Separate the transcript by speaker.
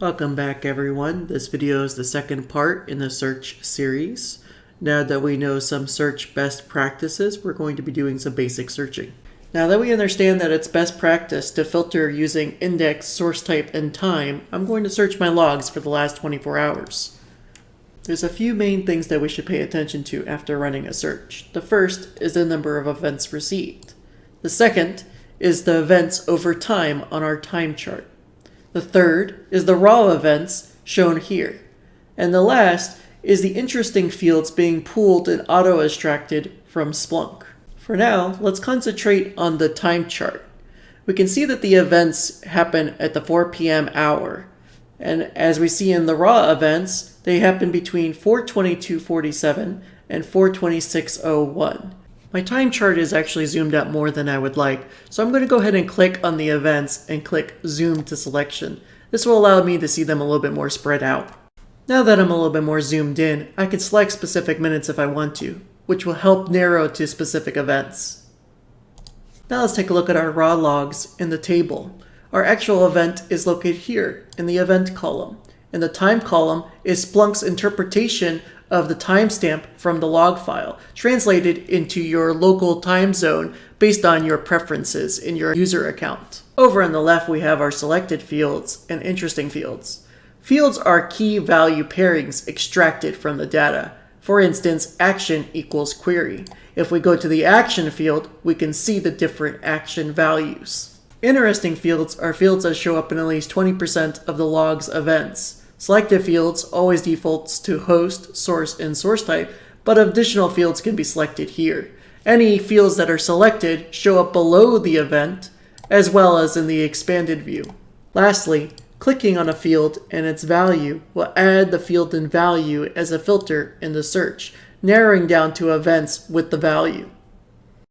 Speaker 1: Welcome back everyone. This video is the second part in the search series. Now that we know some search best practices, we're going to be doing some basic searching. Now that we understand that it's best practice to filter using index, source type, and time, I'm going to search my logs for the last 24 hours. There's a few main things that we should pay attention to after running a search. The first is the number of events received. The second is the events over time on our time chart. The third is the raw events shown here. And the last is the interesting fields being pulled and auto-extracted from Splunk. For now, let's concentrate on the time chart. We can see that the events happen at the 4 p.m. hour. And as we see in the raw events, they happen between 4:22:47 and 4:26:01. My time chart is actually zoomed out more than I would like, so I'm going to go ahead and click on the events and click Zoom to Selection. This will allow me to see them a little bit more spread out. Now that I'm a little bit more zoomed in, I can select specific minutes if I want to, which will help narrow to specific events. Now let's take a look at our raw logs in the table. Our actual event is located here in the event column, and the time column is Splunk's interpretation of the timestamp from the log file, translated into your local time zone based on your preferences in your user account. Over on the left, we have our selected fields and interesting fields. Fields are key value pairings extracted from the data. For instance, action equals query. If we go to the action field, we can see the different action values. Interesting fields are fields that show up in at least 20% of the log's events. Selective fields always defaults to host, source, and source type, but additional fields can be selected here. Any fields that are selected show up below the event, as well as in the expanded view. Lastly, clicking on a field and its value will add the field and value as a filter in the search, narrowing down to events with the value.